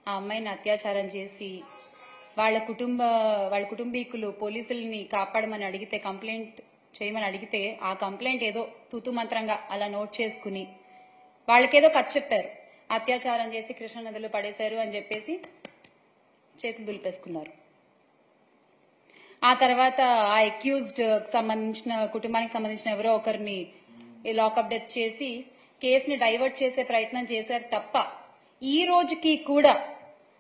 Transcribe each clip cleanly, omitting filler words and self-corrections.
ఆ అమ్మాయిని అత్యాచారం చేసి వాళ్ళ కుటుంబీకులు పోలీసుల్ని కాపాడమని అడిగితే, కంప్లైంట్ చేయమని అడిగితే, ఆ కంప్లైంట్ ఏదో తూతు మంత్రంగా అలా నోట్ చేసుకుని వాళ్ళకేదో కథ చెప్పారు, అత్యాచారం చేసి కృష్ణానదిలో పడేశారు అని చెప్పేసి చేతులు దులిపేసుకున్నారు. ఆ తర్వాత ఆ అక్యూజ్డ్ సంబంధించిన కుటుంబానికి సంబంధించిన ఎవరో ఒకరిని లాకప్ డెత్ చేసి కేసుని డైవర్ట్ చేసే ప్రయత్నం చేశారు తప్ప ఈ రోజుకి కూడా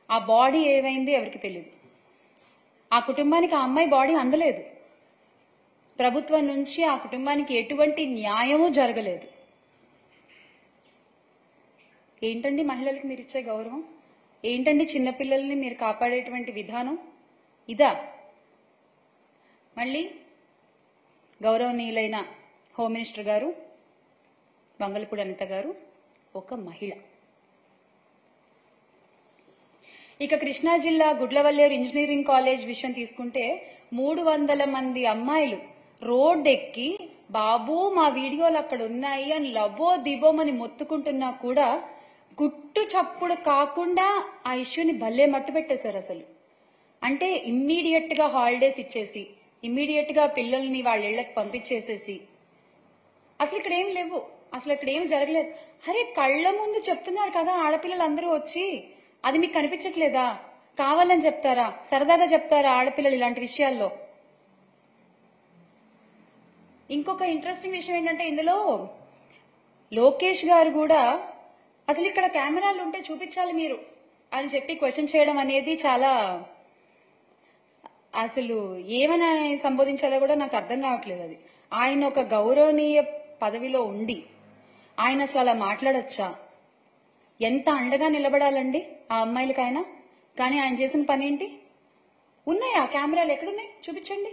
ఆ బాడీ ఏమైంది ఎవరికి తెలియదు. ఆ కుటుంబానికి ఆ అమ్మాయి బాడీ అందలేదు. ప్రభుత్వం నుంచి ఆ కుటుంబానికి ఎటువంటి న్యాయమూ జరగలేదు. ఏంటండి మహిళలకు మీరు ఇచ్చే గౌరవం? ఏంటండి చిన్నపిల్లల్ని మీరు కాపాడేటువంటి విధానం? ఇదా? మళ్ళీ గౌరవనీయులైన హోమ్ మినిస్టర్ గారు వంగలపూడి అనిత గారు ఒక మహిళ. ఇక కృష్ణా జిల్లా గుడ్లవల్లేరు ఇంజనీరింగ్ కాలేజ్ విషయం తీసుకుంటే 300 మంది అమ్మాయిలు రోడ్డెక్కి బాబు మా వీడియోలు అక్కడ ఉన్నాయి అని లబో దిబోమని మొత్తుకుంటున్నా కూడా గుట్టు చప్పుడు కాకుండా ఆ ఇష్యూని భలే మట్టు పెట్టేశారు. అసలు అంటే ఇమ్మీడియట్ గా హాలిడేస్ ఇచ్చేసి, ఇమ్మీడియట్ గా పిల్లల్ని వాళ్ళ ఇళ్లకు పంపించేసేసి, అసలు ఇక్కడ ఏం లేవు, అసలు ఇక్కడ ఏం జరగలేదు. అరే కళ్ళ ముందు చెప్తున్నారు కదా ఆడపిల్లలందరూ వచ్చి, అది మీకు కనిపించట్లేదా? కావాలని చెప్తారా? సరదాగా చెప్తారా ఆడపిల్లలు ఇలాంటి విషయాల్లో? ఇంకొక ఇంట్రెస్టింగ్ విషయం ఏంటంటే ఇందులో లోకేష్ గారు కూడా అసలు ఇక్కడ కెమెరాలు ఉంటే చూపించాలి మీరు అని చెప్పి క్వశ్చన్ చేయడం అనేది చాలా, అసలు ఏమని సంబోధించాలో కూడా నాకు అర్థం కావట్లేదు. అది ఆయన ఒక గౌరవనీయ పదవిలో ఉండి ఆయన అసలు అలా మాట్లాడొచ్చా? ఎంత అండగా నిలబడాలండి ఆ అమ్మాయిలకైనా. కానీ ఆయన చేసిన పని ఏంటి? ఉన్నాయి ఆ కెమెరాలు, ఎక్కడున్నాయి చూపించండి.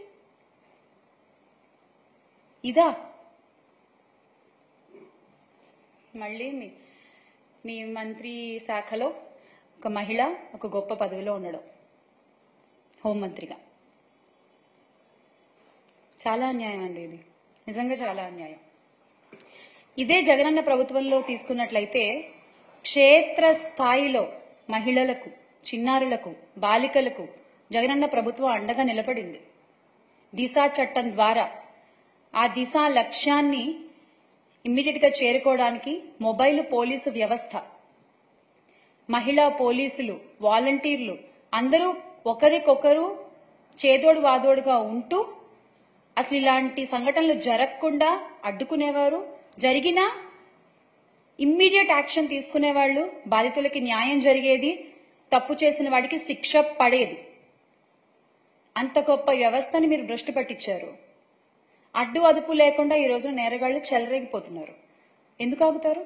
ఇదా? మళ్ళీ మీ మంత్రి శాఖలో ఒక మహిళ ఒక గొప్ప పదవిలో ఉండడం, హోంమంత్రిగా. చాలా అన్యాయం అండి ఇది, నిజంగా చాలా అన్యాయం. ఇదే జగనన్న ప్రభుత్వంలో తీసుకున్నట్లయితే క్షేత్ర స్థాయిలో మహిళలకు, చిన్నారులకు, బాలికలకు జగనన్న ప్రభుత్వం అండగా నిలబడింది. దిశ చట్టం ద్వారా ఆ దిశ లక్ష్యాన్ని ఇమ్మీడియట్ గా చేరుకోవడానికి మొబైల్ పోలీసు వ్యవస్థ, మహిళా పోలీసులు, వాలంటీర్లు అందరూ ఒకరికొకరు చేదోడు వాదోడుగా ఉంటూ అసలు ఇలాంటి సంఘటనలు జరగకుండా అడ్డుకునేవారు. జరిగినా ఇమ్మీడియట్ యాక్షన్ తీసుకునేవాళ్లు, బాధితులకి న్యాయం జరిగేది, తప్పు చేసిన వాడికి శిక్ష పడేది. అంత గొప్ప వ్యవస్థని మీరు భ్రష్టు పట్టించారు. అడ్డు అదుపు లేకుండా ఈ రోజున నేరగాళ్లు చెలరేగిపోతున్నారు. ఎందుకు ఆగుతారు?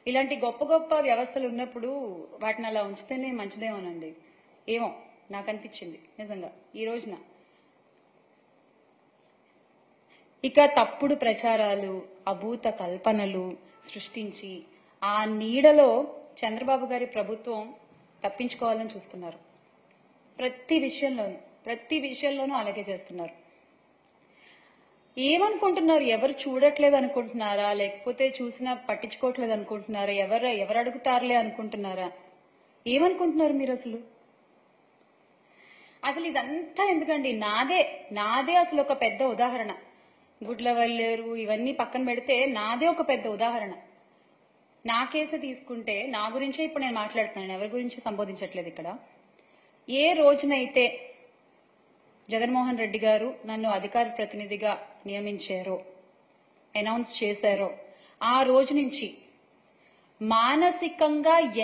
ఇలాంటి గొప్ప గొప్ప వ్యవస్థలు ఉన్నప్పుడు వాటిని అలా ఉంచితేనే మంచిదేమోనండి. ఏమో నాకు అనిపించింది నిజంగా ఈ రోజున. ఇక తప్పుడు ప్రచారాలు, అభూత కల్పనలు సృష్టించి ఆ నీడలో చంద్రబాబు గారి ప్రభుత్వం తప్పించుకోవాలని చూస్తున్నారు. ప్రతి విషయంలోనూ అలాగే చేస్తున్నారు. ఏమనుకుంటున్నారు? ఎవరు చూడట్లేదు అనుకుంటున్నారా? లేకపోతే చూసినా పట్టించుకోవట్లేదు అనుకుంటున్నారా? ఎవరు అడుగుతారులే అనుకుంటున్నారా? ఏమనుకుంటున్నారు మీరు? అసలు ఇదంతా ఎందుకండి? నాదే అసలు ఒక పెద్ద ఉదాహరణ. గుడ్లవల్లేరు ఇవన్నీ పక్కన పెడితే నాదే ఒక పెద్ద ఉదాహరణ. నా కేసు తీసుకుంటే నా గురించే ఇప్పుడు నేను మాట్లాడుతున్నాను, ఎవరి గురించి సంబోధించట్లేదు ఇక్కడ. ఏ రోజునైతే జగన్మోహన్ రెడ్డి గారు నన్ను అధికార ప్రతినిధిగా నియమించారో, అనౌన్స్ చేశారో, ఆ రోజు నుంచి మానసికంగా